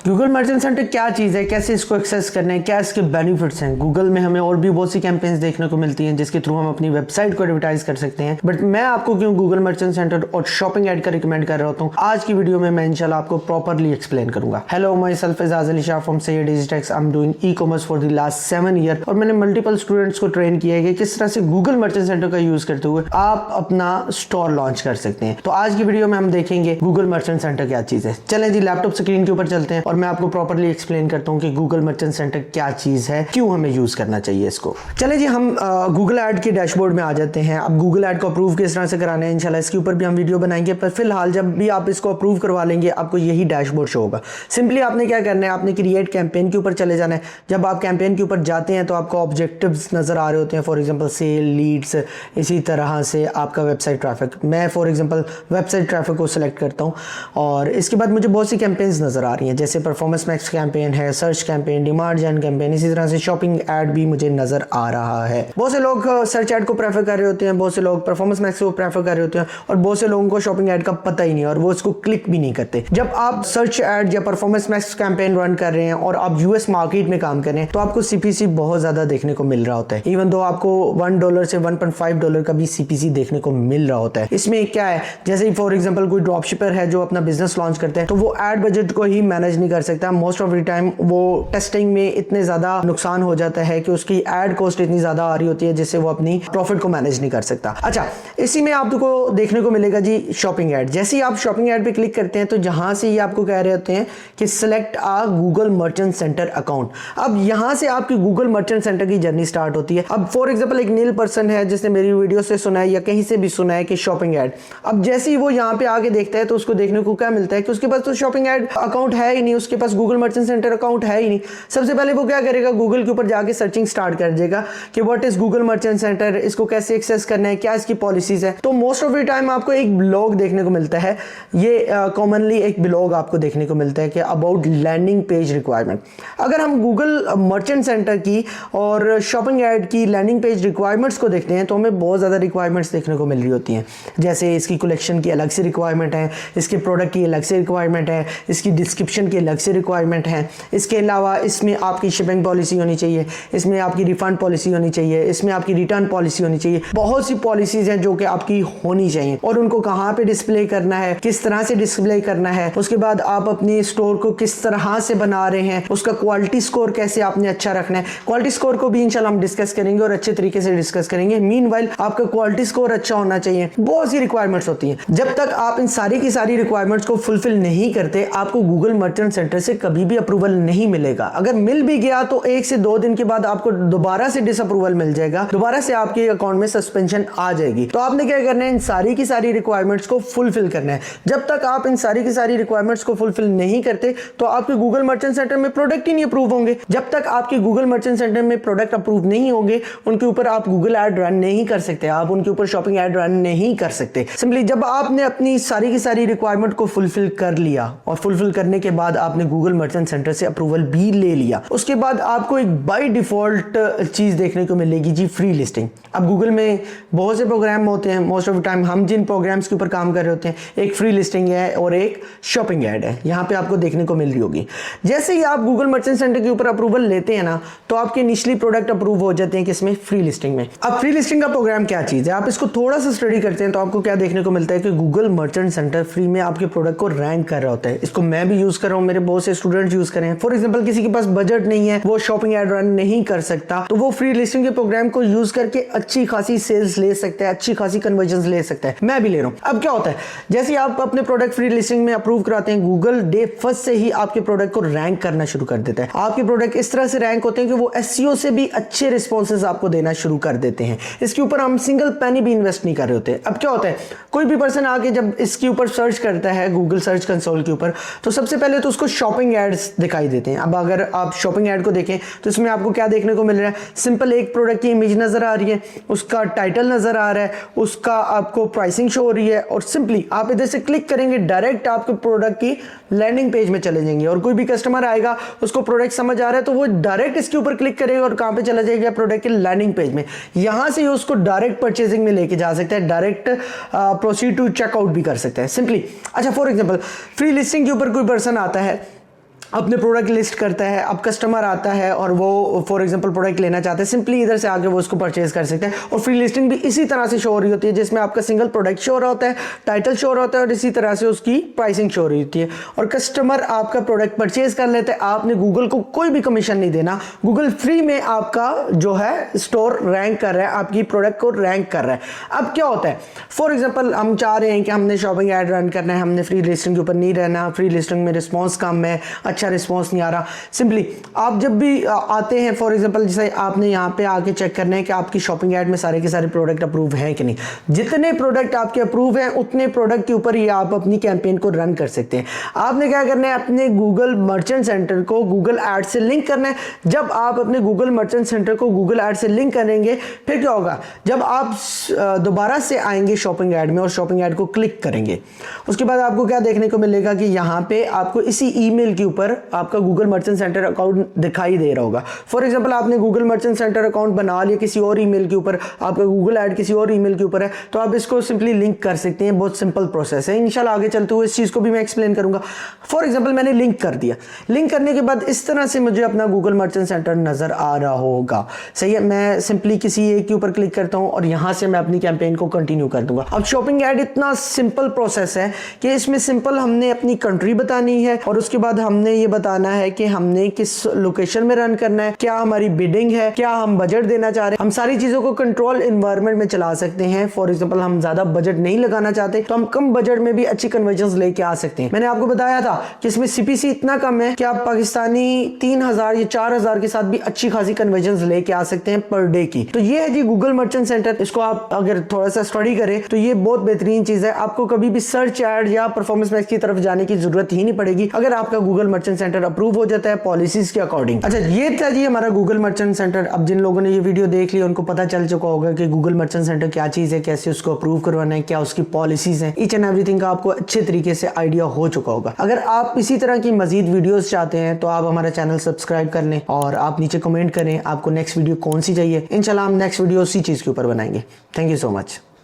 Google merchant centre क्या चीज़ है, कैसे इसको एक्सेस करना है, क्या इसके बेनिफिट्स हैं। गूगल में हमें और भी बहुत सी कैंपेन्स देखने को मिलती हैं जिसके थ्रू हम अपनी वेबसाइट को एडवर्टाइज कर सकते हैं, बट मैं आपको क्यों गूगल मर्चेंट सेंटर और शॉपिंग ऐड का रिकमेंड कर रहा हूँ आज की वीडियो में मैं इंशाल्लाह आपको प्रॉपर्ली एक्सप्लेन करूंगा। Hello, myself Ejaz Ali Shah from Syed Digitex. I am doing e-commerce for the last 7 year और मैंने मल्टीपल स्टूडेंट्स को ट्रेन किया है कि किस तरह से गूगल मर्चेंट सेंटर का यूज करते हुए आप अपना स्टोर लॉन्च कर सकते हैं। तो आज की वीडियो में हम देखेंगे गूगल मर्चेंट सेंटर क्या चीज है। चलें जी, लैपटॉप स्क्रीन के ऊपर चलते हैं और मैं आपको प्रॉपर्ली एक्सप्लेन करता हूं कि गूगल मर्चेंट सेंटर क्या चीज है, क्यों हमें यूज करना चाहिए इसको। चले जी, हम गूगल ऐड के डैशबोर्ड में आ जाते हैं। अब गूगल ऐड को अप्रूव किस तरह से कराना है इंशाल्लाह इसके ऊपर भी हम वीडियो बनाएंगे, पर फिलहाल जब भी आप इसको अप्रूव करवा लेंगे आपको यही डैशबोर्ड शो होगा। सिंपली आपने क्या करना है, आपने क्रिएट कैंपेन के ऊपर चले जाना है। जब आप कैंपेन के ऊपर जाते हैं तो आपको ऑब्जेक्टिव्स नजर आ रहे होते हैं, फॉर एग्जांपल सेल, लीड्स, इसी तरह से आपका वेबसाइट ट्रैफिक। मैं फॉर एग्जांपल वेबसाइट ट्रैफिक को सिलेक्ट करता हूं और इसके बाद मुझे बहुत सी कैंपेन्स नजर आ रही हैं, जैसे परफॉर्मेंस मैक्स कैंपेन है, सर्च कैंपेन, डिमांड जेन कैंपेन, इसी तरह से शॉपिंग ऐड भी मुझे नजर आ रहा है। बहुत से लोग सर्च ऐड को प्रेफर कर रहे होते हैं, बहुत से लोग परफॉर्मेंस मैक्स को प्रेफर कर रहे होते हैं और बहुत से लोगों को शॉपिंग ऐड का पता ही नहीं और वो इसको क्लिक भी नहीं करते। जब आप सर्च ऐड या परफॉर्मेंस मैक्स कैंपेन रन कर रहे हैं और आप यूएस मार्केट में काम कर रहे हैं तो आपको सीपीसी बहुत ज्यादा देखने को मिल रहा होता है। इवन दो आपको $1 से $1.5 का भी सीपीसी देखने को मिल रहा होता है। इसमें क्या है, जैसे फॉर एग्जांपल कोई ड्रॉपशिपर है जो अपना बिजनेस लॉन्च करते हैं तो वो एड बजट को ही मैनेज नहीं कर सकता। मोस्ट ऑफ द टाइम वो टेस्टिंग में इतने ज्यादा नुकसान हो जाता है कि उसकी एड कॉस्ट इतनी ज्यादा आ रही होती है जिससे वो अपनी प्रॉफिट को मैनेज नहीं कर सकता। अच्छा, इसी में आपको देखने को मिलेगा जी शॉपिंग ऐड। जैसे ही आप शॉपिंग ऐड पे क्लिक करते हैं तो जहां से ये आपको कह रहे होते हैं कि सिलेक्ट आ गूगल मर्चेंट सेंटर अकाउंट। अब यहां से आपकी गूगल मर्चेंट सेंटर की जर्नी स्टार्ट होती है। अब फॉर एग्जांपल एक नील पर्सन है जिसने मेरी वीडियो से सुना है या कहीं से भी सुना है कि शॉपिंग ऐड। अब जैसे ही वो यहाँ पे आके देखता है तो उसको देखने को क्या मिलता है कि उसके पास तो शॉपिंग ऐड अकाउंट है ही नहीं, उसके पास गूगल मर्चेंट सेंटर अकाउंट है ही नहीं। सबसे पहले वो क्या करेगा, गूगल के ऊपर जाके सर्चिंग स्टार्ट कर देगा कि what is Google merchant centre, इसको कैसे एक्सेस करना है, क्या इसकी पॉलिसीज है। तो मोस्ट ऑफ द टाइम आपको एक ब्लॉग देखने को मिलता है। ये कॉमनली एक ब्लॉग आपको देखने को मिलता है कि अबाउट लैंडिंग पेज रिक्वायरमेंट। अगर हम गूगल मर्चेंट सेंटर की और शॉपिंग ऐड की लैंडिंग पेज रिक्वायरमेंट्स को देखते हैं तो हमें बहुत ज़्यादा रिक्वायरमेंट्स देखने को मिल रही होती हैं। जैसे इसकी कलेक्शन की अलग से रिक्वायरमेंट है, इसके प्रोडक्ट की अलग से रिक्वायरमेंट है, इसकी डिस्क्रिप्शन की अलग से रिक्वायरमेंट है। इसके अलावा इसमें आपकी शिपिंग पॉलिसी होनी चाहिए, इसमें आपकी रिफंड पॉलिसी होनी चाहिए, इसमें आपकी रिटर्न पॉलिसी होनी चाहिए। बहुत सी पॉलिसीज हैं जो कि आपकी होनी चाहिए और उनको कहाँ पे डिस्प्ले करना है, किस तरह से डिस्प्ले करना है। उसके बाद आप अपने स्टोर को किस तरह से बना रहे हैं, उसका क्वालिटी स्कोर कैसे आपने अच्छा रखना है। क्वालिटी स्कोर को भी इंशाल्लाह हम डिस्कस करेंगे और अच्छे तरीके से डिस्कस करेंगे। मीनवाइल आपका क्वालिटी स्कोर अच्छा होना चाहिए। बहुत सी रिक्वायरमेंट्स होती हैं। जब तक आप इन सारी की सारी रिक्वायरमेंट्स को फुलफिल नहीं करते आपको गूगल मर्चेंट सेंटर से कभी भी अप्रूवल नहीं मिलेगा। अगर मिल भी गया तो 1 से 2 दिन के बाद आपको दोबारा से डिसअप्रूवल मिल जाएगा, दोबारा से आपके अकाउंट में सस्पेंशन आ जाएगी। तो आपने क्या करना है, इन सारी की सारी रिक्वायरमेंट्स को फुलफिल करना है। जब तक आप इन सारी की सारी रिक्वायरमेंट्स को फुलफिल नहीं करते तो आपके गूगल मर्चेंट सेंटर में प्रोडक्ट ही नहीं अप्रूव होंगे। जब तक आपके गूगल मर्चेंट सेंटर में प्रोडक्ट अप्रूव नहीं होंगे उनके ऊपर आप गूगल ऐड रन नहीं कर सकते, आप उनके ऊपर शॉपिंग ऐड रन नहीं कर सकते। सिंपली जब आपने अपनी सारी की सारी रिक्वायरमेंट को फुलफिल कर लिया और फुलफिल करने के बाद आपने गूगल मर्चेंट सेंटर से अप्रूवल भी ले लिया, उसके बाद आपको एक बाय डिफॉल्ट चीज देखने को मिलेगी जी, फ्री लिस्टिंग। अब गूगल में बहुत से प्रोग्राम होते हैं, मोस्ट ऑफ द टाइम हम जिन प्रोग्राम्स के ऊपर काम कर रहे होते हैं एक फ्री लिस्टिंग है और एक शॉपिंग ऐड है, यहाँ पे आपको देखने को मिल रही होगी। जैसे ही आप गूगल मर्चेंट सेंटर के ऊपर अप्रूवल लेते हैं ना तो आपके इनिशियली प्रोडक्ट अप्रूव हो जाते हैं किसमें, फ्री लिस्टिंग में। अब फ्री लिस्टिंग का प्रोग्राम क्या चीज है, आप इसको थोड़ा सा स्टडी करते हैं तो आपको क्या देखने को मिलता है कि गूगल मर्चेंट सेंटर फ्री में आपके प्रोडक्ट को रैंक कर रहा होता है। इसको मैं भी यूज कर रहा हूँ, मेरे बहुत से स्टूडेंट्स यूज कर रहे हैं। फॉर एग्जांपल किसी के पास बजट नहीं है, वो शॉपिंग ऐड रन नहीं कर सकता तो वो फ्री लिस्टिंग के प्रोग्राम को यूज करके अच्छी खासी सेल्स ले सकता है, अच्छी खासी कन्वर्जन ले सकता है। मैं भी ले रहा हूँ। अब क्या होता है, जैसे आप अपने प्रोडक्ट फ्री लिस्टिंग में अप्रूव कराते हैं गूगल डे फर्स्ट से ही आपके प्रोडक्ट को रैंक करना शुरू कर देता है। आपके प्रोडक्ट इस तरह से रैंक होते हैं कि वो एसईओ से भी अच्छे रिस्पॉन्सेज आपको देना शुरू कर देते हैं। इसके ऊपर हम सिंगल पेनी भी इन्वेस्ट नहीं कर रहे होते। अब क्या होता है, कोई भी पर्सन आके जब इसके ऊपर सर्च करता है गूगल सर्च कंसोल के ऊपर तो सबसे पहले तो उसको शॉपिंग एड्स दिखाई देते हैं। अब अगर आप शॉपिंग ऐड को देखें तो इसमें आपको क्या देखने को मिल रहा है, सिंपल एक प्रोडक्ट की इमेज नजर आ रही है, उसका टाइटल नजर आ रहा है, उसका आपको प्राइसिंग शो हो रही है और सिंपली आप इधर से क्लिक करेंगे डायरेक्ट आपके प्रोडक्ट की लैंडिंग पेज में चले जाएंगे। और कोई भी कस्टमर आएगा उसको प्रोडक्ट समझ आ रहा है तो वो डायरेक्ट इसके ऊपर क्लिक करेगा और कहां पे चला जाएगा, प्रोडक्ट की लैंडिंग पेज में। यहां से उसको डायरेक्ट परचेजिंग में लेके जा सकता है, डायरेक्ट प्रोसीड टू चेकआउट भी कर सकता है सिंपली। अच्छा, फॉर एग्जांपल फ्री लिस्टिंग के ऊपर कोई पर्सन आता है अपने प्रोडक्ट लिस्ट करता है, अब कस्टमर आता है और वो फॉर एग्जांपल प्रोडक्ट लेना चाहते हैं, सिंपली इधर से आके वो उसको परचेज कर सकते हैं। और फ्री लिस्टिंग भी इसी तरह से शो हो रही होती है, जिसमें आपका सिंगल प्रोडक्ट शो हो रहा होता है, टाइटल शो हो रहा होता है और इसी तरह से उसकी प्राइसिंग शो हो रही होती है। और कस्टमर आपका प्रोडक्ट परचेज कर लेते हैं, आपने गूगल को कोई भी कमीशन नहीं देना, गूगल फ्री में आपका जो है स्टोर रैंक कर रहा है, आपकी प्रोडक्ट को रैंक कर रहा है। अब क्या होता है, फॉर एग्जाम्पल हम चाह रहे हैं कि हमने शॉपिंग ऐड रन करना है, हमने फ्री लिस्टिंग के ऊपर नहीं रहना, फ्री लिस्टिंग में रिस्पॉन्स कम है, अच्छा रिस्पॉन्स नहीं आ रहा। सिंपली आप जब भी आते हैं, फॉर एग्जांपल जैसे आपने यहाँ पे आके चेक करना है कि आपकी शॉपिंग ऐड में सारे के सारे प्रोडक्ट अप्रूव हैं कि नहीं। जितने प्रोडक्ट आपके अप्रूव हैं उतने प्रोडक्ट के ऊपर ही आप अपनी कैंपेन को रन कर सकते हैं। आपने क्या करना है, अपने गूगल मर्चेंट सेंटर को गूगल एड से लिंक करना है। जब आप अपने गूगल मर्चेंट सेंटर को गूगल एड से लिंक करेंगे, फिर क्या होगा, जब आप दोबारा से आएंगे शॉपिंग ऐड में और शॉपिंग ऐड को क्लिक करेंगे, उसके बाद आपको क्या देखने को मिलेगा कि यहाँ पे आपको इसी ईमेल के ऊपर आपका गूगल मर्चेंट सेंटर अकाउंट दिखाई दे रहा होगा। फॉर एग्जांपल आपने गूगल मर्चेंट सेंटर अकाउंट बना लिया किसी और ईमेल के ऊपर, आपका गूगल ऐड किसी और ईमेल के ऊपर है, तो आप इसको सिंपली लिंक कर सकते हैं। बहुत सिंपल प्रोसेस है, इंशाल्लाह आगे चलते हुए इस चीज़ को भी मैं एक्सप्लेन करूंगा। फॉर एग्जांपल मैंने लिंक कर दिया, लिंक करने के बाद इस तरह से मुझे अपना गूगल मर्चेंट सेंटर नजर आ रहा होगा, सही है। मैं सिंपली किसी एक के ऊपर क्लिक करता हूं और यहां से मैं अपनी कैंपेन को कंटिन्यू कर दूंगा। अब शॉपिंग ऐड इतना सिंपल प्रोसेस है कि इसमें सिंपल हमने अपनी कंट्री बतानी है और उसके बाद हमने ये बताना है कि हमने किस लोकेशन में रन करना है, क्या हमारी बिडिंग है, क्या हम बजट देना चाह रहे हैं। हम सारी चीजों को कंट्रोल एनवायरनमेंट में चला सकते हैं। फॉर एग्जांपल हम ज्यादा बजट नहीं लगाना चाहते तो हम कम बजट में भी अच्छी कन्वर्जन्स लेके आ सकते हैं। मैंने आपको बताया था कि इसमें सीपीसी इतना कम है कि आप पाकिस्तानी 3000 या 4000 के साथ भी अच्छी खासी कन्वर्जन्स लेके आ सकते हैं पर डे की। तो ये है जी गूगल मर्चेंट सेंटर। इसको आप अगर थोड़ा सा स्टडी करें तो ये बहुत बेहतरीन चीज है। आपको कभी भी सर्च ऐड या परफॉर्मेंस मैक्स की तरफ जाने की जरूरत ही नहीं पड़ेगी अगर आपका गूगल मर्चेंट सेंटर अप्रूव हो जाता है पॉलिसीज के अकॉर्डिंग। अच्छा, ये था जी हमारा गूगल मर्चेंट सेंटर। अब जिन लोगों ने ये वीडियो देख ली उनको पता चल चुका होगा कि गूगल मर्चेंट सेंटर क्या चीज है, कैसे उसको अप्रूव करवाना है, क्या उसकी पॉलिसीज हैं, ईच एंड एवरीथिंग का आपको अच्छे तरीके से आइडिया हो चुका होगा। अगर आप इसी तरह की मजीद वीडियोस चाहते हैं तो आप हमारा चैनल सब्सक्राइब कर लें और आप नीचे कमेंट करें आपको नेक्स्ट वीडियो कौन सी चाहिए। इंशाल्लाह हम नेक्स्ट वीडियो उसी चीज के ऊपर बनाएंगे। Thank you so much.